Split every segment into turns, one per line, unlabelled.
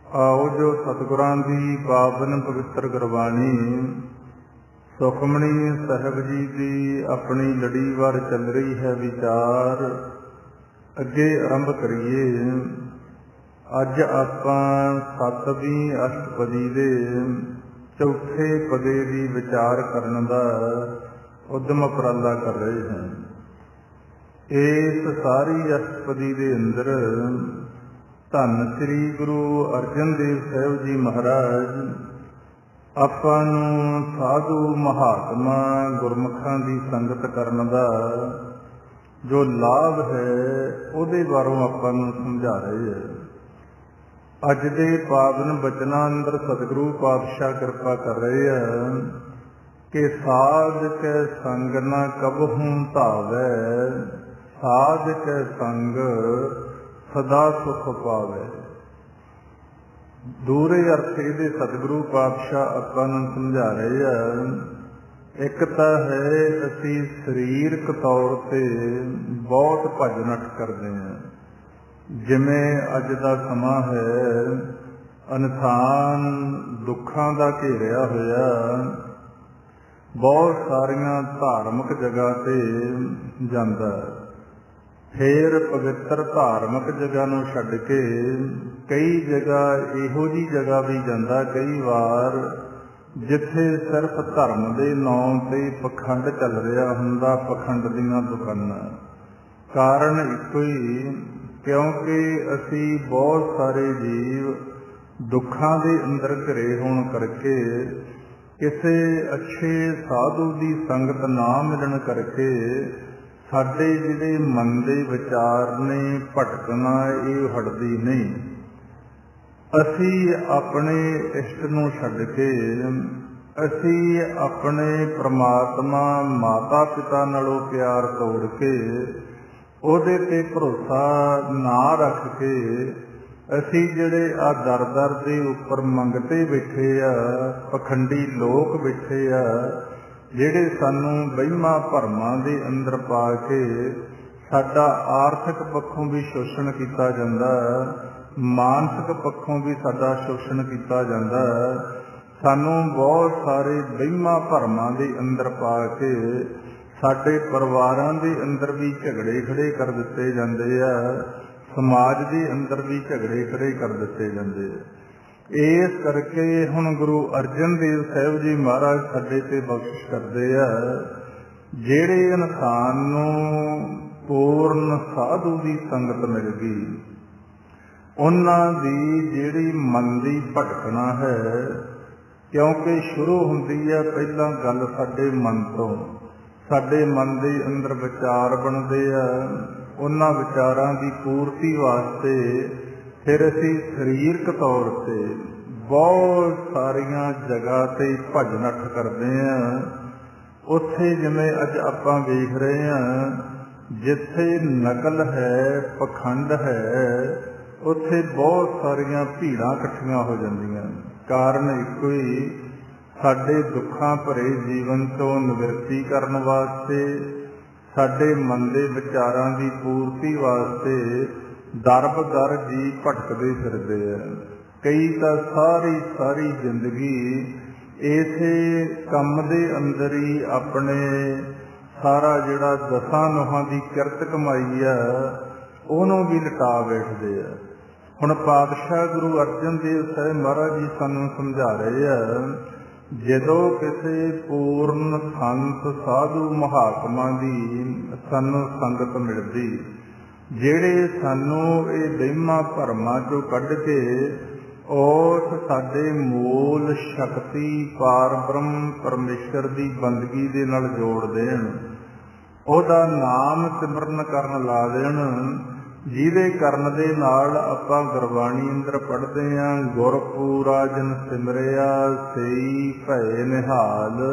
आओ जो सतगुरां दी पावन पवित्र गुरबाणी सुखमणी साहिब जी की अपनी लड़ीवार चल रही है विचार। अगे आरंभ करिए। अज आपां 7वीं अष्टपदी दे चौथे पदे की विचार करने का उद्यम उपराला कर रहे हैं। इस सारी अष्टपदी के अंदर धन श्री गुरु अर्जन देव साहिब जी महाराज आपां नूं साधु महात्मा गुरमुखां की संगत करन दा जो लाभ है उहदे बारों आपां नूं समझा रहे हैं। अज दे पावन बचनां अंदर सतगुरु पातशाह कृपा कर रहे हैं कि साध कै संग न कबहूं धावै, साध कै संग सदा सुख पावे। दूरे अर्थ ये सतगुरु पातशाह आपां नूं समझा रहे हैं। एक तो है असी शरीरक तौर पर बहुत भज नठ करते हैं, जिमें अज का समा है इंसान दुखों का घेरिया होया, बहुत सारिया धार्मिक जगह से जाता, फिर पवित्र धार्मिक जगह नूं छड्ड के कई जगह इहो जी जगह भी जाता, कई बार जिथे सिर्फ धर्म के नाम ते पखंड चल रहा हुंदा, पखंड दीयां दुकानां। कारण इको ही, क्योंकि असी बहुत सारे जीव दुखों के अंदर घिरे होण करके किसी अच्छे साधु की संगत ना मिलण करके साडे जिहड़े मन दे विचार ने भटकना ये हटदी नहीं। असी अपने इष्ट नूं छड्ड के असी अपने परमात्मा माता पिता नालों प्यार तोड़ के उहदे ते भरोसा ना रख के असी जिहड़े आ दर दर दे उपर मंगते बैठे आ, पखंडी लोग बैठे आ, जिहड़े सानू वहिमां भरमां दे अंदर पा के साडा आर्थिक पक्षों भी शोषण किया जाता, मानसिक पक्षों भी साडा शोषण किया जाता, सानू बहुत सारे वहिमां भरमां दे अंदर पा के साडे परिवारां दे अंदर भी झगड़े खड़े कर दिते जांदे आ, समाज के अंदर भी झगड़े खड़े कर दिते जांदे आ। इस करके हुण गुरु अर्जन देव साहिब जी महाराज साडे ते बख्शिश करते हैं, जिहड़े इंसान नूं पूर्ण साधु की संगत मिल गई, उन्हां दी जिहड़ी मन दी भटकना है, क्योंकि शुरू हुंदी है पहला गल साडे मन तो, साडे मन दे अंदर विचार बनते हैं, उन्हां विचारां की पूर्ति वास्ते फिर असी शरीरक तौर पर बहुत सारिया जगह से भज नठ करते हैं। उत्थे जिमें अज आपां वेख रहे हैं, जिथे नकल है, पखंड है, उत्थे बहुत सारिया भीड़ां इकट्ठियां हो जांदियां। कारण इको ही, साडे दुखां भरे जीवन तो निवृत्ति करन वास्ते, साडे मन दे विचारां दी पूर्ति वास्ते दर ब दर जी भटकते फिरते हैं। कई तो सारी सारी जिंदगी इसे काम दे अंदर ही अपने सारा जिहड़ा दसां नोहां की किरत कमाई है उहनूं भी लटा बैठते हैं। हुण पातशाह गुरु अर्जन देव साहिब महाराज जी सानूं समझा रहे हैं, जदों किसी पूर्ण संत साधु महात्मा की सानूं संगत मिलती, जिहड़े सानू ये वहिमां भरमां चों कढ के उस साडे मूल शक्ति पार ब्रह्म परमेश्वर की बंदगी दे नाल जोड़ देण, उहदा नाम सिमरन करन ला देण, जिहदे करन दे नाल आपां गुरबाणी अंदर पढ़दे हां, गुरपूरा जन सिमरिया सेई भय निहाल,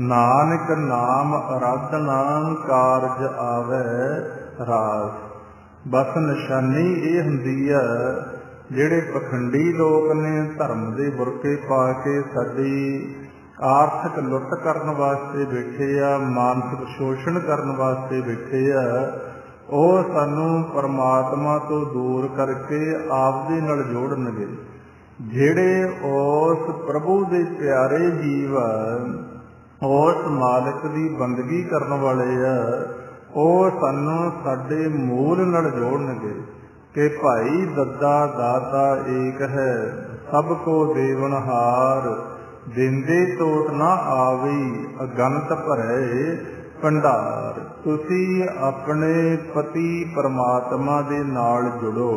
नानक नाम आराधना कारज आवे रास। बस निशानी ये हुंदी है, जिहड़े पखंडी लोग ने धर्म के बुरके पा के साडी आर्थिक लुट करन वास्ते बैठे आ, मानसिक शोषण करन वास्ते बैठे आ, ਉਹ ਸਾਨੂੰ परमात्मा तो दूर करके आप दे नाल जोड़नगे। ਜਿਹੜੇ ਉਸ ਪ੍ਰਭੂ ਦੇ ਪਿਆਰੇ ਜੀਵ ਆ, ਉਸ ਮਾਲਕ ਦੀ ਬੰਦਗੀ ਕਰਨ ਵਾਲੇ ਆ, ਉਹ ਸਾਨੂੰ ਸਾਡੇ ਮੂਲ ਨਾਲ ਜੋੜਨਗੇ ਕਿ ਭਾਈ ਦੱਦਾ ਦਾਤਾ ਏਕ ਹੈ, ਸਭ ਕੋ ਦੇਵਨਹਾਰ, ਦਿੰਦੇ ਤੋਟ ਨਾ ਆਵੀ, ਅਗਨਤ ਭਰੇ ਭੰਡਾਰ। ਤੁਸੀਂ ਆਪਣੇ ਪਤੀ ਪਰਮਾਤਮਾ ਦੇ ਨਾਲ ਜੁੜੋ,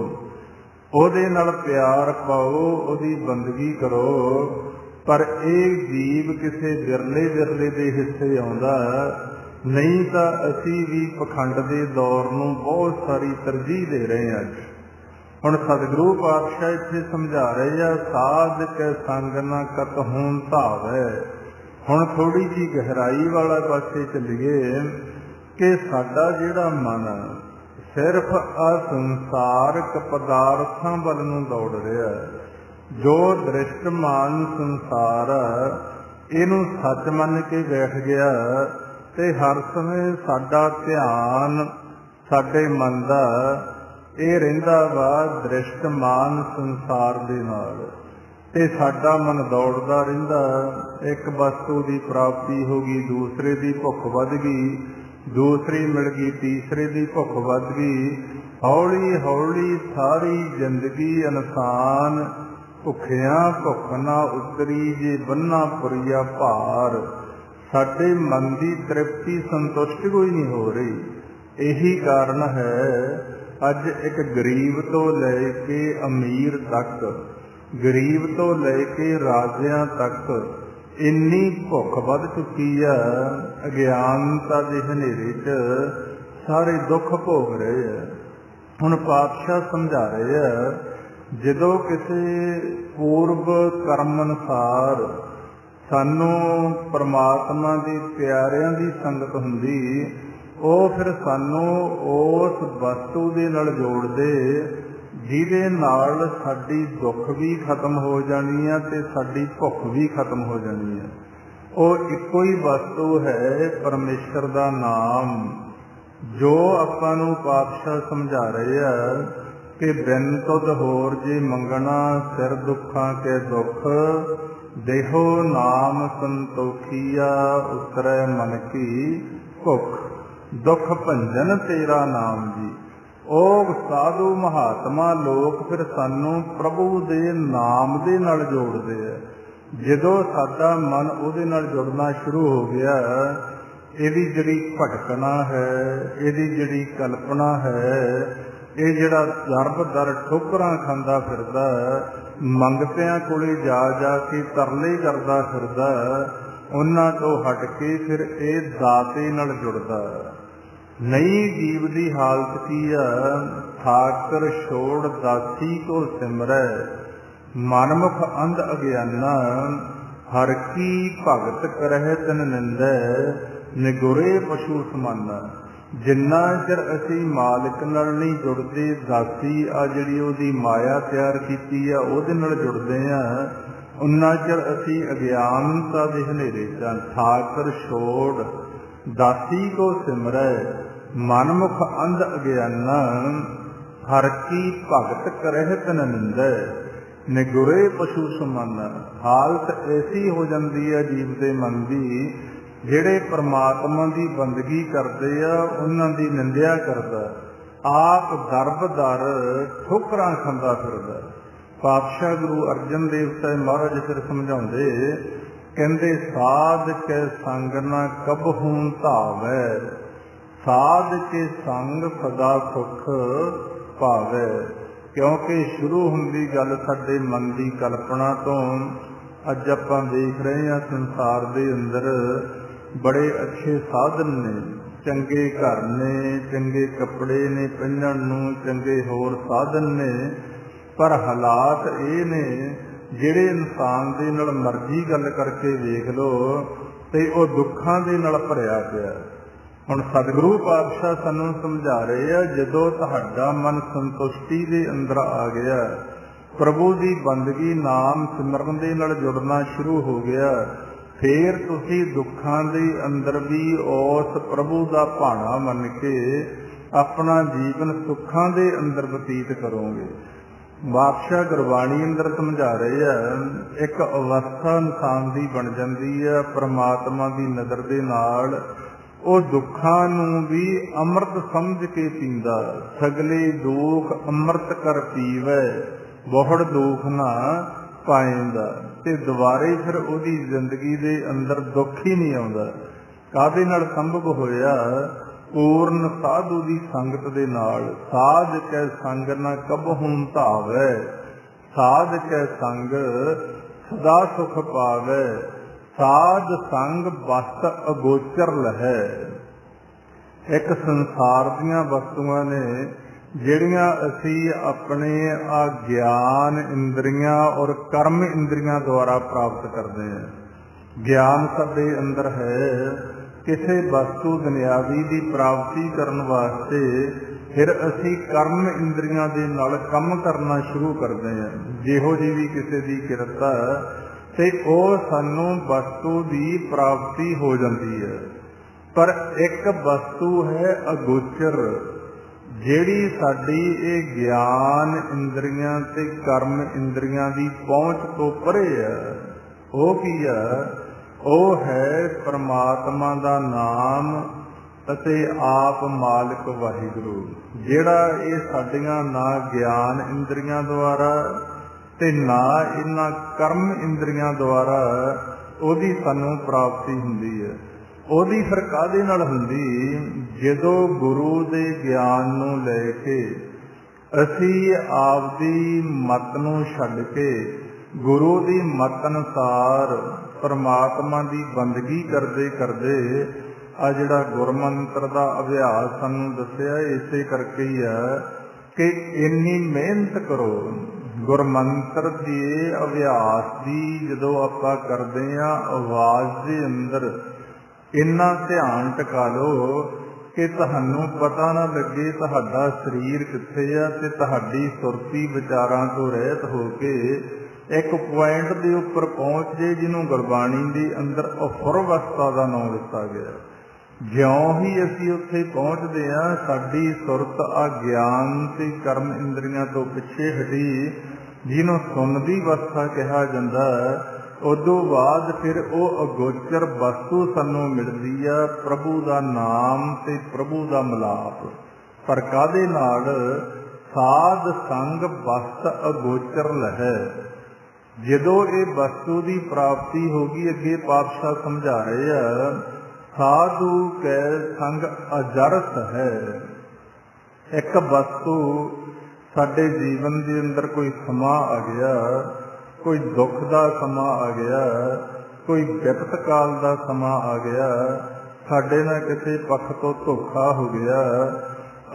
ਉਹਦੇ ਨਾਲ ਪਿਆਰ ਪਾਓ, ਉਹਦੀ ਬੰਦਗੀ ਕਰੋ। ਪਰ ਇਹ ਜੀਵ ਕਿਸੇ ਵਿਰਲੇ ਦੇ ਹਿੱਸੇ ਆਉਂਦਾ, ਨਹੀਂ ਤਾਂ ਅਸੀਂ ਵੀ ਪਖੰਡ ਦੇ ਦੌਰ ਨੂੰ ਬਹੁਤ ਸਾਰੀ ਤਰਜੀਹ ਦੇ ਰਹੇ ਹਾਂ। ਹੁਣ ਸਤਿਗੁਰੂ ਪਾਤਸ਼ਾਹ ਇੱਥੇ ਸਮਝਾ ਰਹੇ ਆ, ਸਾਧ ਕੈ ਸੰਗ ਨਾ ਕਤ ਹੋਣ ਧਾਵੈ। ਹੁਣ ਥੋੜੀ ਜਿਹੀ ਗਹਿਰਾਈ ਵਾਲਾ ਪਾਸੇ ਚੱਲੀਏ ਕਿ ਸਾਡਾ ਜਿਹੜਾ ਮਨ ਸਿਰਫ ਅਸੰਸਾਰਕ ਪਦਾਰਥਾਂ ਵੱਲ ਨੂੰ ਦੌੜ ਰਿਹਾ, ਜੋ ਦ੍ਰਿਸ਼ਟਮਾਨ ਸੰਸਾਰ ਇਹਨੂੰ ਸੱਚ ਮੰਨ ਕੇ ਬੈਠ ਗਿਆ, ਤੇ ਹਰ ਸਮੇਂ ਸਾਡਾ ਧਿਆਨ ਸਾਡੇ ਮਨ ਦਾ ਇਹ ਰਹਿੰਦਾ ਵਾ ਦ੍ਰਿਸ਼ਟਮਾਨ ਸੰਸਾਰ ਦੇ ਨਾਲ, ਤੇ ਸਾਡਾ ਮਨ ਦੌੜਦਾ ਰਹਿੰਦਾ। ਇੱਕ ਵਸਤੂ ਦੀ ਪ੍ਰਾਪਤੀ ਹੋ ਗਈ, ਦੂਸਰੇ ਦੀ ਭੁੱਖ ਵੱਧ ਗਈ, ਦੂਸਰੀ ਮਿਲ ਗਈ, ਤੀਸਰੇ ਦੀ ਭੁੱਖ ਵੱਧ ਗਈ। ਹੌਲੀ ਹੌਲੀ ਸਾਰੀ ਜ਼ਿੰਦਗੀ ਇਨਸਾਨ ਭੁੱਖਿਆਂ ਭੁੱਖ ਨਾ ਉਤਰੀ, ਜੇ ਬੰਨਾ ਪੁਰੀਆ ਭਾਰ। ਸਾਡੇ ਮਨ ਦੀ ਤ੍ਰਿਪਤੀ ਸੰਤੁਸ਼ਟ ਕੋਈ ਨਹੀਂ ਹੋ ਰਹੀ। ਇਹੀ ਕਾਰਨ ਹੈ ਅੱਜ ਇੱਕ ਗਰੀਬ ਤੋਂ ਲੈ ਕੇ ਅਮੀਰ ਤੱਕ, ਗਰੀਬ ਤੋਂ ਲੈ ਕੇ ਰਾਜਿਆਂ ਤੱਕ ਇੰਨੀ ਭੁੱਖ ਵੱਧ ਚੁੱਕੀ ਆ। ਅਗਿਆਨਤਾ ਦੇ ਹਨੇਰੇ 'ਚ ਸਾਰੇ ਦੁੱਖ ਭੋਗ ਰਹੇ ਆ। ਹੁਣ ਪਾਤਸ਼ਾਹ ਸਮਝਾ ਰਹੇ ਆ, ਜਦੋਂ ਕਿਸੇ ਪੂਰਵ ਕਰਮ ਅਨੁਸਾਰ ਸਾਨੂੰ ਪਰਮਾਤਮਾ ਦੇ ਪਿਆਰਿਆਂ ਦੀ ਸੰਗਤ ਹੁੰਦੀ, ਉਹ ਫਿਰ ਸਾਨੂੰ ਉਸ ਵਸਤੂ ਦੇ ਨਾਲ ਜੋੜਦੇ ਜਿਹਦੇ ਨਾਲ ਸਾਡੀ ਦੁੱਖ ਵੀ ਖਤਮ ਹੋ ਜਾਣੀ ਆ ਤੇ ਸਾਡੀ ਭੁੱਖ ਵੀ ਖਤਮ ਹੋ ਜਾਣੀ ਆ। ਉਹ ਇੱਕੋ ਹੀ ਵਸਤੂ ਹੈ, ਪਰਮੇਸ਼ਰ ਦਾ ਨਾਮ, ਜੋ ਆਪਾਂ ਨੂੰ ਪਾਤਸ਼ਾਹ ਸਮਝਾ ਰਹੇ ਆ ਕਿ ਬਿਨ ਤੁਧ ਹੋਰ ਜੇ ਮੰਗਣਾ, ਸਿਰ ਦੁੱਖਾਂ ਕੇ ਦੁੱਖ, ਦੇਹੋ ਨਾਮ ਸੰਤੋਖੀਆ, ਉਤਰੈ ਮਨ ਕੀ ਭੁੱਖ, ਦੁੱਖ ਭੰਜਨ ਤੇਰਾ ਨਾਮ ਜੀ। ਉਹ ਸਾਧੂ ਮਹਾਤਮਾ ਲੋਕ ਫਿਰ ਸਾਨੂੰ ਪ੍ਰਭੂ ਦੇ ਨਾਮ ਦੇ ਨਾਲ ਜੋੜਦੇ ਆ। ਜਦੋਂ ਸਾਡਾ ਮਨ ਉਹਦੇ ਨਾਲ ਜੁੜਨਾ ਸ਼ੁਰੂ ਹੋ ਗਿਆ, ਇਹਦੀ ਜਿਹੜੀ ਭਟਕਣਾ ਹੈ, ਇਹਦੀ ਜਿਹੜੀ ਕਲਪਨਾ ਹੈ, ਇਹ ਜਿਹੜਾ ਦਰਬ ਦਰ ਠੋਕਰਾਂ ਖਾਂਦਾ ਫਿਰਦਾ, ਮੰਗਤਿਆਂ ਕੋਲੇ ਜਾ ਜਾ ਕੇ ਤਰਲੇ ਕਰਦਾ ਫਿਰਦਾ, ਉਹਨਾਂ ਤੋਂ ਹਟ ਕੇ ਫਿਰ ਇਹ ਦਾਤੇ ਨਾਲ ਜੁੜਦਾ। ਨਈ ਜੀਵ ਦੀ ਹਾਲਤ ਕੀ ਆ? ਠਾਕਰ ਛੋੜ ਦਾਸੀ ਕੋ ਸਿਮਰੈ, ਮਨਮੁਖ ਅੰਧ ਅਗਿਆਨਾ, ਹਰ ਕੀ ਭਗਤ ਕਰਹਿ ਤਨ ਨਿੰਦੈ, ਨਿਗੁਰੇ ਪਸ਼ੂ ਸਮਾਨਾ। ਜਿੰਨਾ ਚਿਰ ਅਸੀਂ ਮਾਲਕ ਨਾਲ ਨਹੀਂ ਜੁੜਦੇ, ਦਾਸੀ ਆ ਜਿਹੜੀ ਉਹਦੀ ਮਾਇਆ ਤਿਆਰ ਕੀਤੀ ਆ ਉਹਦੇ ਨਾਲ ਜੁੜਦੇ ਆ, ਉਨਾ ਚਿਰ ਅਸੀਂ ਅਗਿਆਨਤਾ ਦੇ ਹਨੇਰੇ 'ਚ। ਠਾਕਰ ਛੋੜ ਦਾਸੀ ਕੋ ਸਿਮਰੈ, ਮਨਮੁਖ ਅੰਧ ਅਗਿਆਨਾ, ਹਰ ਕੀ ਭਗਤ ਕਰਹਿ ਤਨ ਨਿੰਦੈ, ਨਿਗੁਰੇ ਪਸ਼ੂ ਸਮਾਨਾ। ਹਾਲਤ ਐਸੀ ਹੋ ਜਾਂਦੀ ਹੈ ਜੀਵ ਦੇ ਮਨ ਦੀ, ਜਿਹੜੇ ਪਰਮਾਤਮਾ ਦੀ ਬੰਦਗੀ ਕਰਦੇ ਆ ਉਹਨਾਂ ਦੀ ਨਿੰਦਿਆ ਕਰਦਾ, ਆਪ ਦਰਬ ਦਰ ਠੋਕਰਾਂ ਖਾਂਦਾ ਫਿਰਦਾ। ਪਾਤਸ਼ਾਹ ਗੁਰੂ ਅਰਜਨ ਦੇਵ ਸਾਹਿਬ ਮਹਾਰਾਜ ਫਿਰ ਸਮਝਾਉਂਦੇ, ਕਹਿੰਦੇ ਸਾਧ ਕੇ ਸੰਗ ਨਾ ਕਬਹੂ ਧਾਵੈ, ਸਾਧ ਕੇ ਸੰਗ ਸਦਾ ਸੁਖ ਪਾਵੈ। ਕਿਉਂਕਿ ਸ਼ੁਰੂ ਹੁੰਦੀ ਗੱਲ ਸਾਡੇ ਮਨ ਦੀ ਕਲਪਨਾ ਤੋਂ। ਅੱਜ ਆਪਾਂ ਦੇਖ ਰਹੇ ਹਾਂ ਸੰਸਾਰ ਦੇ ਅੰਦਰ ਬੜੇ ਅੱਛੇ ਸਾਧਨ ਨੇ, ਚੰਗੇ ਘਰ ਨੇ, ਚੰਗੇ ਕੱਪੜੇ ਨੇ ਪਹਿਨਣ ਨੂੰ, ਚੰਗੇ ਹੋਰ ਸਾਧਨ ਨੇ, ਪਰ ਹਾਲਾਤ ਇਹ ਨੇ ਜਿਹੜੇ ਇਨਸਾਨ ਦੇ ਨਾਲ ਮਰਜ਼ੀ ਗੱਲ ਕਰਕੇ ਵੇਖ ਲਓ ਤੇ ਉਹ ਦੁੱਖਾਂ ਦੇ ਨਾਲ ਭਰਿਆ ਪਿਆ। ਹੁਣ ਸਤਿਗੁਰੂ ਪਾਤਸ਼ਾਹ ਸਾਨੂੰ ਸਮਝਾ ਰਹੇ ਆ, ਜਦੋਂ ਤੁਹਾਡਾ ਮਨ ਸੰਤੁਸ਼ਟੀ ਦੇ ਅੰਦਰ ਆ ਗਿਆ, ਪ੍ਰਭੂ ਦੀ ਬੰਦਗੀ ਨਾਮ ਸਿਮਰਨ ਦੇ ਨਾਲ ਜੁੜਨਾ ਸ਼ੁਰੂ ਹੋ ਗਿਆ, ਫੇਰ ਤੁਸੀਂ ਦੁੱਖਾਂ ਦੇ ਅੰਦਰ ਵੀ ਉਸ ਪ੍ਰਭੂ ਦਾ ਭਾਣਾ ਮੰਨ ਕੇ ਆਪਣਾ ਜੀਵਨ ਸੁੱਖਾਂ ਦੇ ਅੰਦਰ ਬਤੀਤ ਕਰੋਗੇ। ਬਾਦਸ਼ਾਹ ਗੁਰਬਾਣੀ ਅੰਦਰ ਸਮਝਾ ਰਹੇ ਆ, ਇੱਕ ਅਵਸਥਾ ਇਨਸਾਨ ਦੀ ਬਣ ਜਾਂਦੀ ਹੈ ਪ੍ਰਮਾਤਮਾ ਦੀ ਨਜ਼ਰ ਦੇ ਨਾਲ। ਉਹ ਦੁੱਖਾਂ ਨੂੰ ਵੀ ਅੰਮ੍ਰਿਤ ਸਮਝ ਕੇ ਪੀਂਦਾ। ਸਗਲੇ ਦੁੱਖ ਅੰਮ੍ਰਿਤ ਕਰ ਪੀਵੈ, ਬਹੁੜ ਦੁੱਖ ਨਾ ਪਾਏਂਦਾ। ਤੇ ਦੁਬਾਰੇ ਫਿਰ ਉਹਦੀ ਜ਼ਿੰਦਗੀ ਦੇ ਅੰਦਰ ਦੁੱਖ ਹੀ ਨਹੀਂ ਆਉਂਦਾ। ਕਾਹਦੇ ਨਾਲ ਸੰਭਵ ਹੋਇਆ? ਪੂਰਨ ਸਾਧੂ ਦੀ ਸੰਗਤ ਦੇ ਨਾਲ। ਸਾਧ ਕੈ ਸੰਗ ਨਾ ਕਬਹੂ ਧਾਵੈ, ਸਾਧ ਕੈ ਸੰਗ ਸਦਾ ਸੁਖ ਪਾਵੈ, ਸਾਧ ਸੰਗ ਵਸਤ ਅਗੋਚਰ ਲਹੈ। ਇੱਕ ਸੰਸਾਰ ਦੀਆਂ ਵਸਤੂਆਂ ਨੇ ਜਿਹੜੀਆਂ ਅਸੀਂ ਆਪਣੇ ਆ ਗਿਆਨ ਇੰਦਰੀਆਂ ਔਰ ਕਰਮ ਇੰਦਰੀਆਂ ਦੁਆਰਾ ਪ੍ਰਾਪਤ ਕਰਦੇ ਹਾਂ। ਗਿਆਨ ਸਾਡੇ ਅੰਦਰ ਹੈ। ਕਿਸੇ ਵਸਤੂ ਦੁਨਿਆਵੀ ਦੀ ਪ੍ਰਾਪਤੀ ਕਰਨ ਵਾਸਤੇ ਫਿਰ ਅਸੀਂ ਕਰਮ ਇੰਦਰੀਆਂ ਦੇ ਨਾਲ ਕੰਮ ਕਰਨਾ ਸ਼ੁਰੂ ਕਰਦੇ ਹਾਂ। ਜਿਹੋ ਜਿਹੀ ਵੀ ਕਿਸੇ ਦੀ ਕਿਰਤ ਤੇ ਉਹ ਸਾਨੂੰ ਵਸਤੂ ਦੀ ਪ੍ਰਾਪਤੀ ਹੋ ਜਾਂਦੀ ਹੈ। ਪਰ ਇੱਕ ਵਸਤੂ ਹੈ ਅਗੋਚਰ, ਜਿਹੜੀ ਸਾਡੀ ਇਹ ਗਿਆਨ ਇੰਦਰੀਆਂ ਤੇ ਕਰਮ ਇੰਦਰੀਆਂ ਦੀ ਪਹੁੰਚ ਤੋਂ ਪਰੇ ਹੈ। ਉਹ ਕੀ ਹੈ? ਉਹ ਹੈ ਪਰਮਾਤਮਾ ਦਾ ਨਾਮ ਅਤੇ ਆਪ ਮਾਲਕ ਵਾਹਿਗੁਰੂ, ਜਿਹੜਾ ਇਹ ਸਾਡੀਆਂ ਨਾ ਗਿਆਨ ਇੰਦਰੀਆਂ ਦੁਆਰਾ ਤੇ ਨਾ ਇਹਨਾਂ ਕਰਮ ਇੰਦਰੀਆਂ ਦੁਆਰਾ ਉਹਦੀ ਸਾਨੂੰ ਪ੍ਰਾਪਤੀ ਹੁੰਦੀ ਹੈ। ਉਹਦੀ ਫਿਰ ਕਾਹਦੇ ਨਾਲ ਹੁੰਦੀ? ਜਦੋਂ ਗੁਰੂ ਦੇ ਗਿਆਨ ਨੂੰ ਲੈ ਕੇ ਅਸੀਂ ਆਪਦੀ ਮਤ ਨੂੰ ਛੱਡ ਕੇ ਗੁਰੂ ਦੀ ਮਤ ਅਨੁਸਾਰ ਪਰਮਾਤਮਾ ਦੀ ਬੰਦਗੀ ਕਰਦੇ ਕਰਦੇ ਆ ਜਿਹੜਾ ਗੁਰਮੰਤਰ ਦਾ ਅਭਿਆਸ ਸਾਨੂੰ ਦੱਸਿਆ, ਇਸੇ ਕਰਕੇ ਹੀ ਆ ਕਿ ਇੰਨੀ ਮਿਹਨਤ ਕਰੋ। ਗੁਰਮੰਤਰ ਦੇ ਅਭਿਆਸ ਦੀ ਜਦੋਂ ਆਪਾਂ ਕਰਦੇ ਹਾਂ, ਆਵਾਜ਼ ਦੇ ਅੰਦਰ ਇੰਨਾ ਧਿਆਨ ਟਿਕਾ ਲਓ ਕਿ ਤੁਹਾਨੂੰ ਪਤਾ ਨਾ ਲੱਗੇ ਤੁਹਾਡਾ ਸਰੀਰ ਕਿੱਥੇ ਆ ਤੇ ਤੁਹਾਡੀ ਸੁਰਤੀ ਵਿਚਾਰਾਂ ਤੋਂ ਰਹਿਤ ਹੋ ਕੇ ਇੱਕ ਪੁਆਇੰਟ ਦੇ ਉੱਪਰ ਪਹੁੰਚ ਜੇ, ਜਿਹਨੂੰ ਗੁਰਬਾਣੀ ਦੇ ਅੰਦਰ ਅਫੁਰ ਅਵਸਥਾ ਦਾ ਨਾਮ ਦਿੱਤਾ ਗਿਆ। ਜਿਉਂ ਹੀ ਅਸੀਂ ਉੱਥੇ ਪਹੁੰਚਦੇ ਹਾਂ, ਸਾਡੀ ਸੁਰਤ ਆ ਗਿਆਨ ਤੇ ਕਰਮ ਇੰਦਰੀਆਂ ਤੋਂ ਪਿੱਛੇ ਹਟੀ, ਜਿਹਨੂੰ ਸੁਣਦੀ ਅਵਸਥਾ ਕਿਹਾ ਜਾਂਦਾ। ਉਦੋਂ ਬਾਅਦ ਫਿਰ ਉਹ ਅਗੋਚਰ ਵਸਤੂ ਸਾਨੂੰ ਮਿਲਦੀ ਆ, ਪ੍ਰਭੂ ਦਾ ਨਾਮ ਤੇ ਪ੍ਰਭੂ ਦਾ ਮਿਲਾਪ। ਪਰ ਕਾਹਦੇ ਨਾਲ? ਸਾਧ ਸੰਗ ਵਸਤ ਅਗੋਚਰ ਲਹੈ। ਜਦੋਂ ਇਹ ਵਸਤੂ ਦੀ ਪ੍ਰਾਪਤੀ ਹੋ ਗਈ, ਅੱਗੇ ਪਾਤਸ਼ਾਹ ਸਮਝਾ ਰਹੇ ਆ, ਸਾਧੂ ਕੈ ਸੰਗ ਅਜਰਸ ਹੈ। ਇੱਕ ਵਸਤੂ ਸਾਡੇ ਜੀਵਨ ਦੇ ਅੰਦਰ ਕੋਈ ਸਮਾਂ ਆ ਗਿਆ, ਕੋਈ ਦੁੱਖ ਦਾ ਸਮਾਂ ਆ ਗਿਆ, ਕੋਈ ਵਿਪਤ ਕਾਲ ਦਾ ਸਮਾਂ ਆ ਗਿਆ, ਸਾਡੇ ਨਾਲ ਕਿਸੇ ਪੱਖ ਤੋਂ ਧੋਖਾ ਹੋ ਗਿਆ।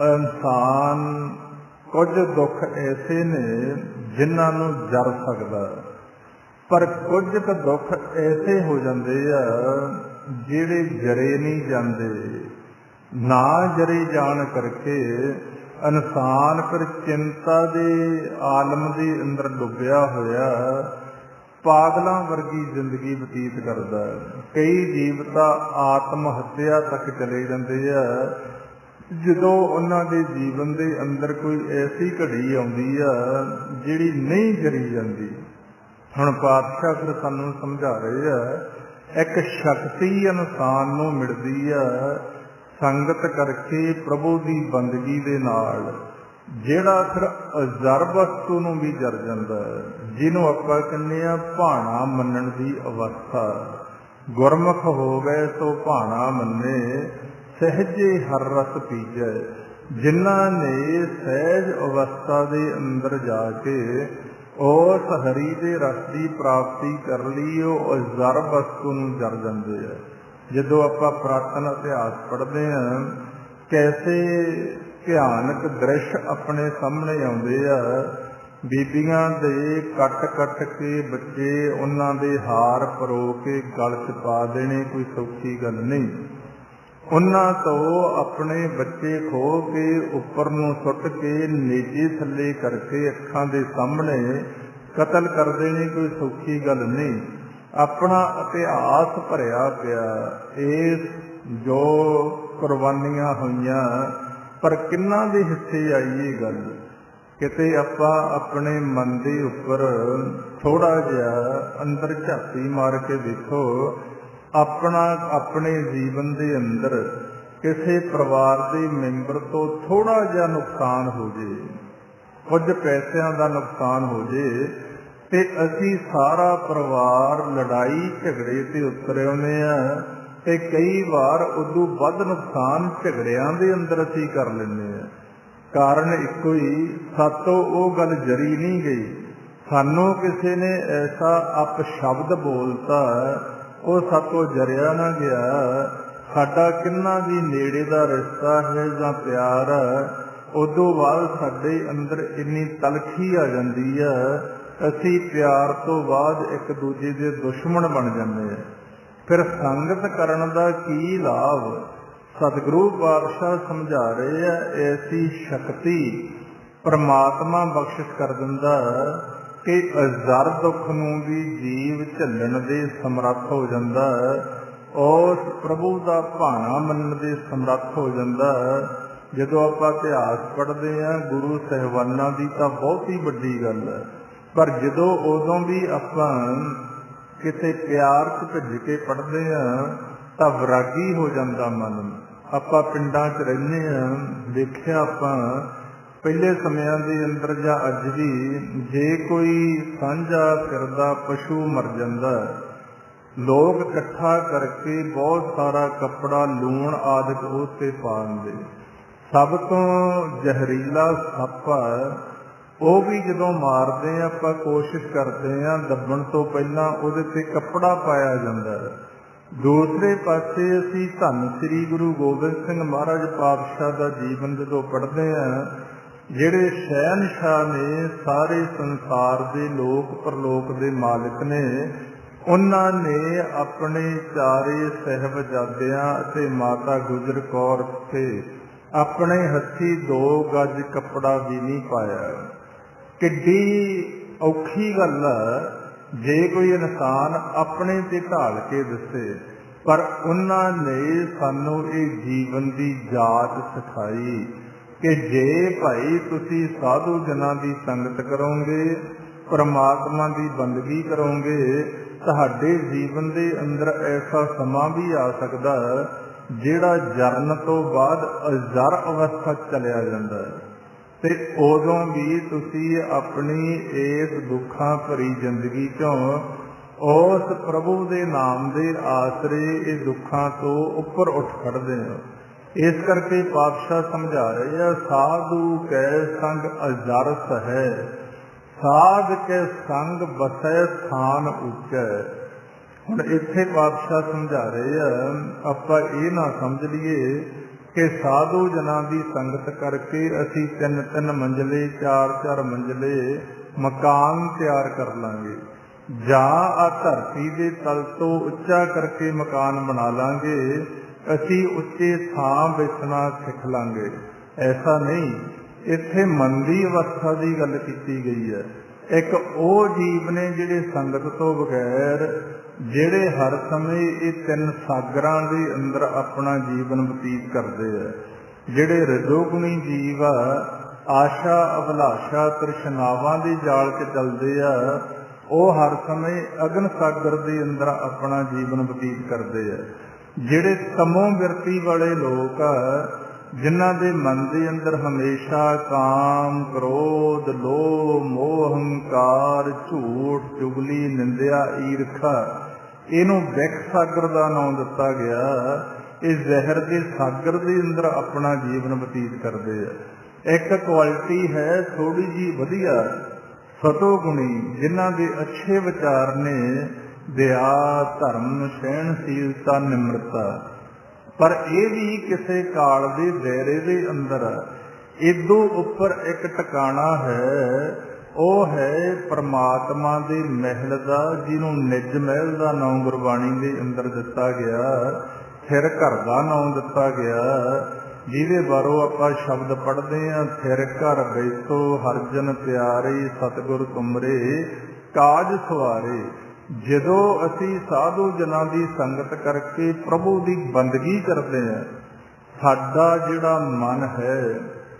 ਇਨਸਾਨ ਕੁਝ ਦੁੱਖ ਐਸੇ ਨੇ ਜਿਨ੍ਹਾਂ ਨੂੰ ਜਰ ਸਕਦਾ, ਪਰ ਕੁਝ ਕੁ ਦੁੱਖ ਐਸੇ ਹੋ ਜਾਂਦੇ ਆ ਜਿਹੜੇ ਜਰੇ ਨਹੀਂ ਜਾਂਦੇ। ਨਾ ਜਰੇ ਜਾਣ ਕਰਕੇ ਇਨਸਾਨ ਫਿਰ ਚਿੰਤਾ ਦੇ ਆਲਮ ਦੇ ਅੰਦਰ ਡੁੱਬਿਆ ਹੋਇਆ ਪਾਗਲਾਂ ਵਰਗੀ ਜ਼ਿੰਦਗੀ ਬਤੀਤ ਕਰਦਾ। ਕਈ ਜੀਵ ਤਾਂ ਆਤਮ ਹੱਤਿਆ ਤੱਕ ਚਲੇ ਜਾਂਦੇ ਆ ਜਦੋਂ ਉਹਨਾਂ ਦੇ ਜੀਵਨ ਦੇ ਅੰਦਰ ਕੋਈ ਐਸੀ ਘੜੀ ਆਉਂਦੀ ਆ ਜਿਹੜੀ ਨਹੀਂ ਜਰੀ ਜਾਂਦੀ। ਹੁਣ ਪਾਤਸ਼ਾਹ ਫਿਰ ਸਾਨੂੰ ਸਮਝਾ ਰਹੇ ਆ, ਇੱਕ ਸ਼ਕਤੀ ਇਨਸਾਨ ਨੂੰ ਮਿਲਦੀ ਆ ਸੰਗਤ ਕਰਕੇ ਪ੍ਰਭੂ ਦੀ ਬੰਦਗੀ ਦੇ ਨਾਲ, ਜਿਹੜਾ ਫਿਰ ਅਜ਼ਰ ਵਸਤੂ ਨੂੰ ਵੀ ਜਰ ਜਾਂਦਾ, ਜਿਹਨੂੰ ਆਪਾਂ ਕਹਿੰਦੇ ਆ ਭਾਣਾ ਮੰਨਣ ਦੀ ਅਵਸਥਾ। ਗੁਰਮੁਖ ਹੋ ਗਏ ਸੋ ਭਾਣਾ ਮੰਨੇ, ਸਹਿਜੇ ਹਰ ਰਸ ਪੀਜੈ। ਜਿਨ੍ਹਾਂ ਨੇ ਸਹਿਜ ਅਵਸਥਾ ਦੇ ਅੰਦਰ ਜਾ ਕੇ ਉਸ ਹਰੀ ਦੇ ਰਸ ਦੀ ਪ੍ਰਾਪਤੀ ਕਰ ਲਈ, ਉਹ ਅਜ਼ਰ ਵਸਤੂ ਨੂੰ ਜਰ ਜਾਂਦੇ ਆ। ਜਦੋਂ ਆਪਾਂ ਪੁਰਾਤਨ ਇਤਿਹਾਸ ਪੜ੍ਹਦੇ ਹਾਂ, ਕੈਸੇ ਭਿਆਨਕ ਦ੍ਰਿਸ਼ ਆਪਣੇ ਸਾਹਮਣੇ ਆਉਂਦੇ ਆ। ਬੀਬੀਆਂ ਦੇ ਕੱਟ ਕੱਟ ਕੇ ਬੱਚੇ ਉਹਨਾਂ ਦੇ ਹਾਰ ਪਰੋ ਕੇ ਗਲ 'ਚ ਪਾ ਦੇਣੇ ਕੋਈ ਸੌਖੀ ਗੱਲ ਨਹੀਂ। ਉਹਨਾਂ ਤੋਂ ਆਪਣੇ ਬੱਚੇ ਖੋਹ ਕੇ ਉੱਪਰ ਨੂੰ ਸੁੱਟ ਕੇ ਨੇਜੇ ਥੱਲੇ ਕਰਕੇ ਅੱਖਾਂ ਦੇ ਸਾਹਮਣੇ ਕਤਲ ਕਰ ਦੇਣੇ ਕੋਈ ਸੌਖੀ ਗੱਲ ਨਹੀਂ। ਆਪਣਾ ਇਤਿਹਾਸ ਭਰਿਆ ਪਿਆ ਇਸ ਜੋ ਕੁਰਬਾਨੀਆਂ ਹੋਈਆਂ, ਪਰ ਕਿੰਨਾਂ ਦੇ ਹਿੱਸੇ ਆਈ ਇਹ ਗੱਲ। किते आपां अपने मन दे उपर थोड़ा जिहा अंदर झाती मार के देखो, अपना अपने जीवन दे अंदर किसी परिवार के मैंबर तो थोड़ा जिहा नुकसान हो जाए, कुछ पैसों का नुकसान हो जाए, तो असी सारा परिवार लड़ाई झगड़े से उतर आने ते कई बार उदों वध नुकसान झगड़ियां दे अंदर असी कर लैंदे आ। कारण इको ही, सातों वो गल जरी नहीं गई, सानों किसी ने ऐसा अपशब्द बोलता वो सातों जरिया ना गया। साडा किन्ना भी नेड़े दा रिश्ता है जां प्यार है, उदों बाद साडे अंदर इन्नी तलखी आ जाती है, असी प्यार तो बाद एक दूजे के दुश्मन बन जाते हैं। फिर संगत करन दा की लाभ? सतगुरु पातशाह समझा रहे हैं, ऐसी शक्ति परमात्मा बख्शिश कर दिंदा कि अज़र दुख नूं भी जीव झल्लण दे समर्थ हो जाता, उस प्रभु का भाना मनण दे समर्थ हो जाता। जदों आपां इतिहास पढ़ते हैं गुरु साहिबानां दी तां बहुत ही वड्डी गल है, पर जदों उदों भी आपां किते प्यार च भिज के पढ़ते हैं तां वैरागी हो जाता मन। आपां पिंडां च रहिंदे हां, देखिया आपां पहले समयां दे अंदर जां अज भी जे कोई सांझा फिरदा पशु मर जांदा, लोग इकट्ठा करके बहुत सारा कपड़ा लूण आदि उसते पा दिंदे। सब तो जहरीला सप्प वो भी जदों मारते हैं आपां कोशिश करते हैं दबण तो पहला उहदे ते कपड़ा पाया जाता है। दूसरे पासे असी धन श्री गुरु गोबिंद सिंह महाराज पातशाह का जीवन जदों पढ़ते हैं, जिहड़े शहनशाह ने सारे संसार के लोक परलोक के मालिक ने, उन्होंने अपने चारे साहिबजादियां ते माता गुजर कौर से अपने हथी 2 गज कपड़ा भी नहीं पाया। किड्डी औखी गल है जे कोई इंसान अपने ते ढाल के दसे, पर उन्होंने सानू ये जीवन की जाच सिखाई कि जे भाई तुसी साधु जना की संगत करोगे, परमात्मा की बंदगी करोगे, तुहाडे जीवन के अंदर ऐसा समा भी आ सकता जिहड़ा जरन तो बाद अज़र अवस्था चलिया जाता है, ते उदों भी तुसी अपनी इस दुखा भरी जिंदगी चों उस प्रभु के नाम के आसरे इस दुखा तो उपर उठ खड़ते हो। इस करके पातशाह समझा रहे हैं, साधु कै संग अजरस है, साध के संग बसै स्थान ऊंचा। हुण इत्थे पातशाह समझा रहे हैं, आपां ये ना समझ लीए कि साधु जना की संगत करके असी 3-3 मंजिले 4-4 मंजिले मकान तैयार कर लांगे, जां आ धरती के तल तो उच्चा करके मकान बना लांगे, असी उच्चे थां बैठना सिख लांगे। ऐसा नहीं, इत्थे मन की अवस्था की गल की गई है। एक वो जीव ने जिहड़े संगत तो बगैर, जिहड़े हर समय ये 3 सागरां दे अंदर अपना जीवन बतीत करते हैं। जिहड़े रजोगुणी जीव आशा अभिलाषा तृष्णावां दे जाल च चलते हैं, वो हर समय अगन सागर दे अंदर अपना जीवन बतीत करते हैं। जिहड़े तमो बिरती वाले लोग जिन्हां दे मन दे अंदर हमेशा काम क्रोध लोभ मोह अहंकार झूठ चुगली निंदिया ईर्खा, इनू विख सागर का नाम दिता गया। इस जहर के सागर के अंदर अपना जीवन बतीत करते हैं। एक क्वालिटी है थोड़ी जी वधिया सतोगुणी, जिन्हां दे अच्छे विचार ने, दया धर्म सहनशीलता निम्रता, पर यह भी किसी काल के दायरे के अंदर इदों उपर एक टिकाणा है, वह है परमात्मा के महल का, जिन्हों निज महल का नाम गुरबाणी के अंदर दिता गया, थिर घर का नाम दिता गया, जिहदे बारों आपां शब्द पढ़ते हैं, थिर घर बैठो हरजन प्यारे सतगुर तुमरे काज सवारे। जदों असी साधु जना की संगत करके प्रभु की बंदगी करते हैं, साडा जिहड़ा मन है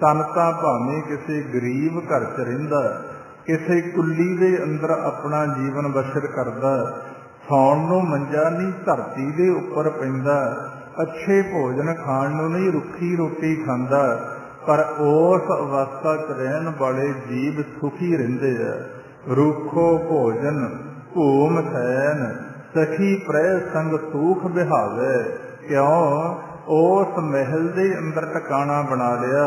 ਤਨ ਤਾਂ ਭਾਵੇਂ ਕਿਸੇ ਗਰੀਬ ਘਰ 'ਚ ਰਹਿੰਦਾ, ਕਿਸੇ ਕੁੱਲੀ ਦੇ ਅੰਦਰ ਆਪਣਾ ਜੀਵਨ ਬਸਰ ਕਰਦਾ, ਸੌਣ ਨੂੰ ਮੰਜਾ ਨਹੀਂ ਧਰਤੀ ਦੇ ਉੱਪਰ ਪੈਂਦਾ, ਅੱਛੇ ਭੋਜਨ ਖਾਣ ਨੂੰ ਨਹੀਂ ਰੁੱਖੀ ਰੋਟੀ ਖਾਂਦਾ, ਪਰ ਉਸ ਅਵਸਥਾ 'ਚ ਰਹਿਣ ਵਾਲੇ ਜੀਵ ਸੁਖੀ ਰਹਿੰਦੇ ਆ। ਰੁੱਖੋ ਭੋਜਨ ਭੂਮ ਸੈਨ, ਸਖੀ ਪ੍ਰੈ ਸੰਗ ਸੂਖ ਬਿਹਾਵੇ। ਕਿਉਂ? ਉਸ ਮਹਿਲ ਦੇ ਅੰਦਰ ਟਿਕਾਣਾ ਬਣਾ ਲਿਆ